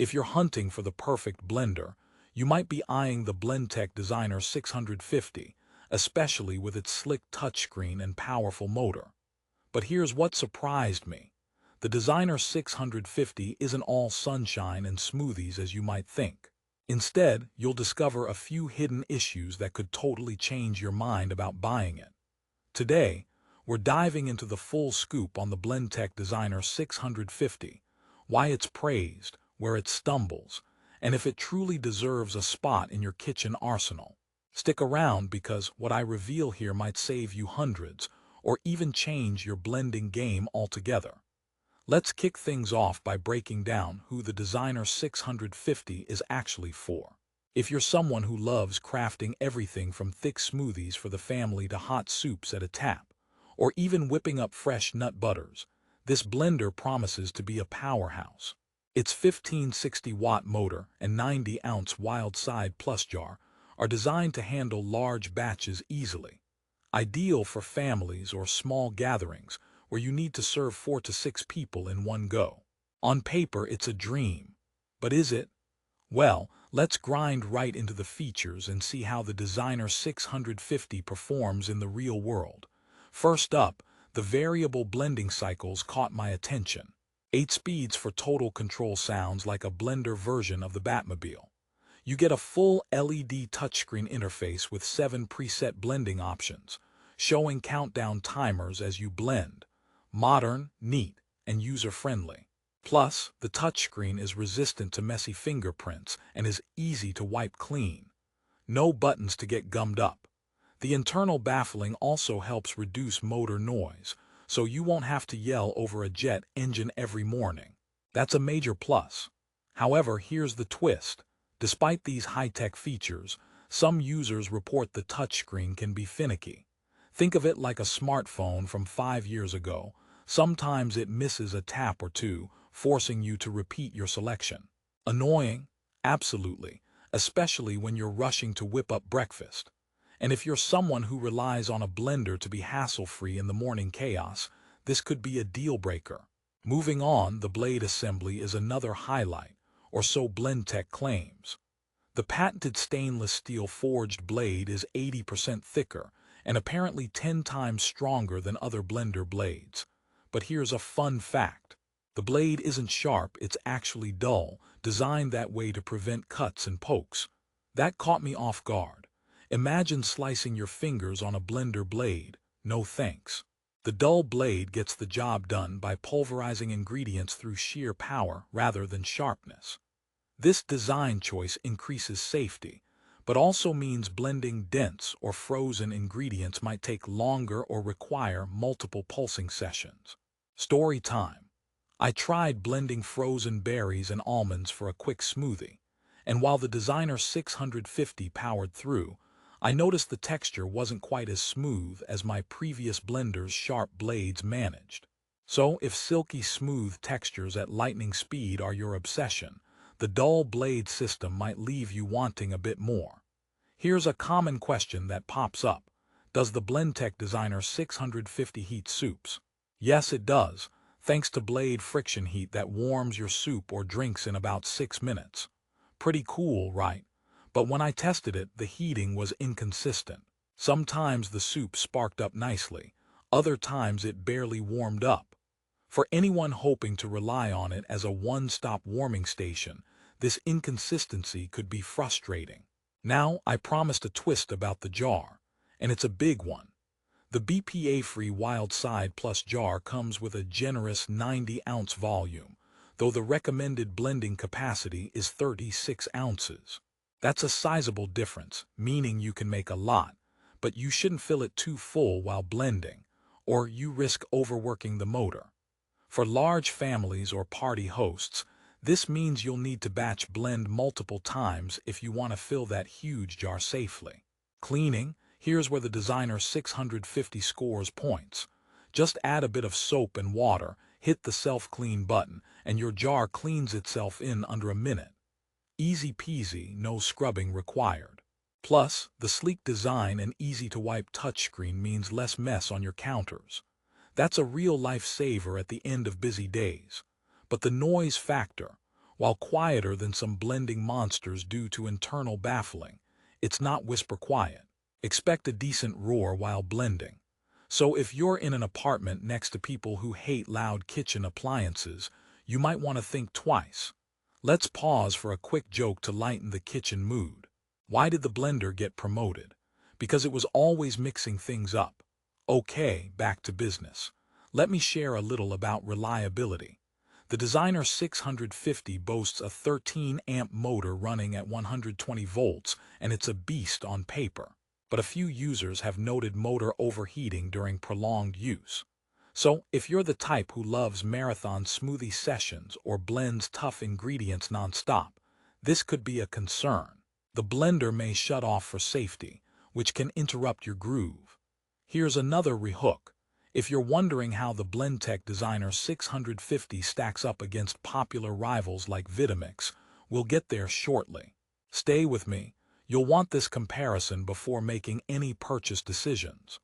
If you're hunting for the perfect blender, you might be eyeing the Blendtec Designer 650, especially with its slick touchscreen and powerful motor. But here's what surprised me. The Designer 650 isn't all sunshine and smoothies as you might think. Instead, you'll discover a few hidden issues that could totally change your mind about buying it. Today, we're diving into the full scoop on the Blendtec Designer 650, why it's praised, where it stumbles, and if it truly deserves a spot in your kitchen arsenal. Stick around because what I reveal here might save you hundreds or even change your blending game altogether. Let's kick things off by breaking down who the Designer 650 is actually for. If you're someone who loves crafting everything from thick smoothies for the family to hot soups at a tap, or even whipping up fresh nut butters, this blender promises to be a powerhouse. Its 1560-watt motor and 90-ounce Wild Side Plus jar are designed to handle large batches easily, ideal for families or small gatherings where you need to serve 4 to 6 people in one go. On paper, it's a dream. But is it? Well, let's grind right into the features and see how the Designer 650 performs in the real world. First up, the variable blending cycles caught my attention. 8 speeds for total control sounds like a blender version of the Batmobile. You get a full LED touchscreen interface with 7 preset blending options, showing countdown timers as you blend. Modern, neat, and user-friendly. Plus, the touchscreen is resistant to messy fingerprints and is easy to wipe clean. No buttons to get gummed up. The internal baffling also helps reduce motor noise, so you won't have to yell over a jet engine every morning. That's a major plus. However, here's the twist. Despite these high-tech features, some users report the touchscreen can be finicky. Think of it like a smartphone from 5 years ago. Sometimes it misses a tap or two, forcing you to repeat your selection. Annoying? Absolutely, especially when you're rushing to whip up breakfast. And if you're someone who relies on a blender to be hassle-free in the morning chaos, this could be a deal-breaker. Moving on, the blade assembly is another highlight, or so Blendtec claims. The patented stainless steel forged blade is 80% thicker and apparently 10 times stronger than other blender blades. But here's a fun fact. The blade isn't sharp, it's actually dull, designed that way to prevent cuts and pokes. That caught me off guard. Imagine slicing your fingers on a blender blade. No thanks. The dull blade gets the job done by pulverizing ingredients through sheer power rather than sharpness. This design choice increases safety, but also means blending dense or frozen ingredients might take longer or require multiple pulsing sessions. Story time. I tried blending frozen berries and almonds for a quick smoothie, and while the Designer 650 powered through, I noticed the texture wasn't quite as smooth as my previous blender's sharp blades managed. So if silky smooth textures at lightning speed are your obsession, the dull blade system might leave you wanting a bit more. Here's a common question that pops up. Does the Blendtec Designer 650 heat soups? Yes, it does, thanks to blade friction heat that warms your soup or drinks in about 6 minutes. Pretty cool, right? But when I tested it, the heating was inconsistent. Sometimes the soup sparked up nicely, other times it barely warmed up. For anyone hoping to rely on it as a one-stop warming station, this inconsistency could be frustrating. Now, I promised a twist about the jar, and it's a big one. The BPA-free Wild Side Plus jar comes with a generous 90-ounce volume, though the recommended blending capacity is 36 ounces. That's a sizable difference, meaning you can make a lot, but you shouldn't fill it too full while blending, or you risk overworking the motor. For large families or party hosts, this means you'll need to batch blend multiple times if you want to fill that huge jar safely. Cleaning? Here's where the Designer 650 scores points. Just add a bit of soap and water, hit the self-clean button, and your jar cleans itself in under a minute. Easy peasy, no scrubbing required. Plus, the sleek design and easy-to-wipe touchscreen means less mess on your counters. That's a real lifesaver at the end of busy days. But the noise factor, While quieter than some blending monsters due to internal baffling, it's not whisper quiet. Expect a decent roar while blending. So if you're in an apartment next to people who hate loud kitchen appliances, you might want to think twice. Let's pause for a quick joke to lighten the kitchen mood. Why did the blender get promoted? Because it was always mixing things up. Okay, back to business. Let me share a little about reliability. The Designer 650 boasts a 13-amp motor running at 120 volts, and it's a beast on paper. But a few users have noted motor overheating during prolonged use. So, if you're the type who loves marathon smoothie sessions or blends tough ingredients nonstop, this could be a concern. The blender may shut off for safety, which can interrupt your groove. Here's another rehook. If you're wondering how the Blendtec Designer 650 stacks up against popular rivals like Vitamix, we'll get there shortly. Stay with me. You'll want this comparison before making any purchase decisions.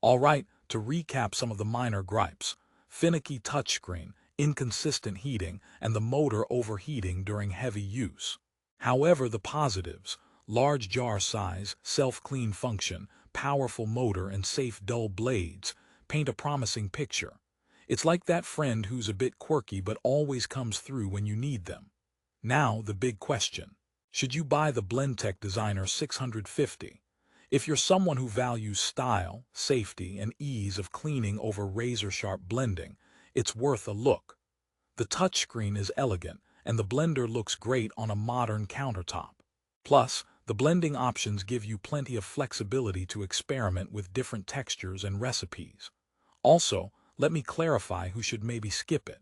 Alright, to recap some of the minor gripes: finicky touchscreen, inconsistent heating, and the motor overheating during heavy use. However, the positives: large jar size, self-clean function, powerful motor, and safe dull blades paint a promising picture. It's like that friend who's a bit quirky but always comes through when you need them. Now, the big question. Should you buy the Blendtec Designer 650? If you're someone who values style, safety, and ease of cleaning over razor-sharp blending, it's worth a look. The touchscreen is elegant, and the blender looks great on a modern countertop. Plus, the blending options give you plenty of flexibility to experiment with different textures and recipes. Also, let me clarify who should maybe skip it.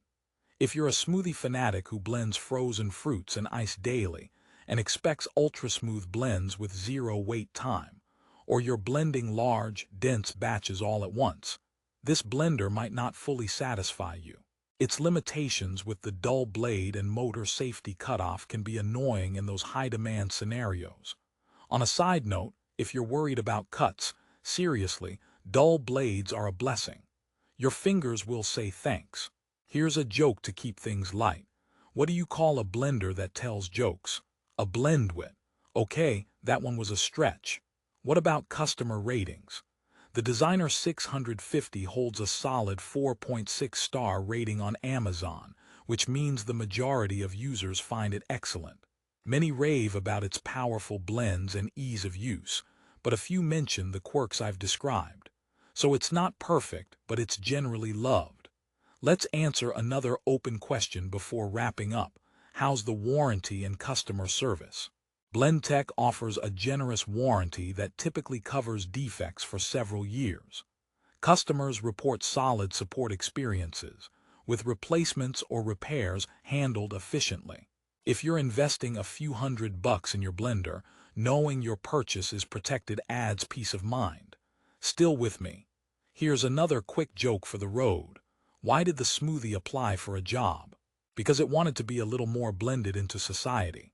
If you're a smoothie fanatic who blends frozen fruits and ice daily and expects ultra-smooth blends with zero wait time, or you're blending large, dense batches all at once, this blender might not fully satisfy you. Its limitations with the dull blade and motor safety cutoff can be annoying in those high-demand scenarios. On a side note, if you're worried about cuts, seriously, dull blades are a blessing. Your fingers will say thanks. Here's a joke to keep things light. What do you call a blender that tells jokes? A blendwit. Okay, that one was a stretch. What about customer ratings? The Designer 650 holds a solid 4.6-star rating on Amazon, which means the majority of users find it excellent. Many rave about its powerful blends and ease of use, but a few mention the quirks I've described. So it's not perfect, but it's generally loved. Let's answer another open question before wrapping up. How's the warranty and customer service? Blendtec offers a generous warranty that typically covers defects for several years. Customers report solid support experiences, with replacements or repairs handled efficiently. If you're investing a few $100 in your blender, knowing your purchase is protected adds peace of mind. Still with me? Here's another quick joke for the road. Why did the smoothie apply for a job? Because it wanted to be a little more blended into society.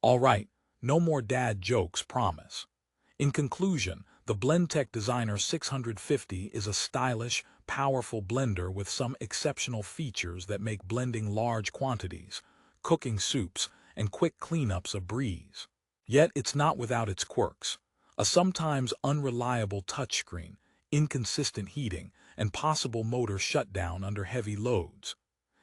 All right, no more dad jokes, promise. In conclusion, the Blendtec Designer 650 is a stylish, powerful blender with some exceptional features that make blending large quantities, cooking soups, and quick cleanups a breeze. Yet it's not without its quirks. A sometimes unreliable touchscreen, inconsistent heating, and possible motor shutdown under heavy loads.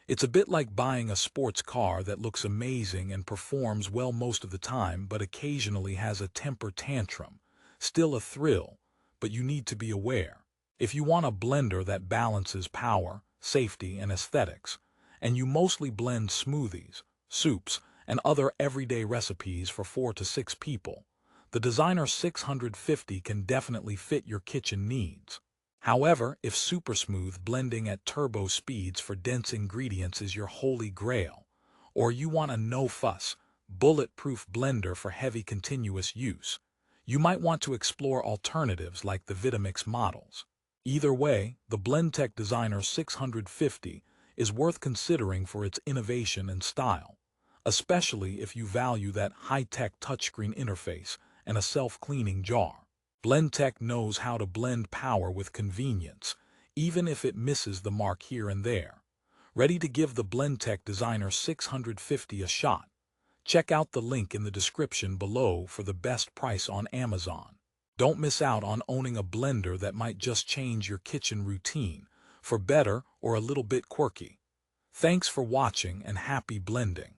It's a bit like buying a sports car that looks amazing and performs well most of the time but occasionally has a temper tantrum. Still a thrill, but you need to be aware. If you want a blender that balances power, safety, and aesthetics, and you mostly blend smoothies, soups, and other everyday recipes for 4 to 6 people, the Designer 650 can definitely fit your kitchen needs. However, if super smooth blending at turbo speeds for dense ingredients is your holy grail, or you want a no-fuss, bulletproof blender for heavy continuous use, you might want to explore alternatives like the Vitamix models. Either way, the Blendtec Designer 650 is worth considering for its innovation and style, especially if you value that high-tech touchscreen interface and a self-cleaning jar. Blendtec knows how to blend power with convenience, even if it misses the mark here and there. Ready to give the Blendtec Designer 650 a shot? Check out the link in the description below for the best price on Amazon. Don't miss out on owning a blender that might just change your kitchen routine, for better or a little bit quirky. Thanks for watching and happy blending.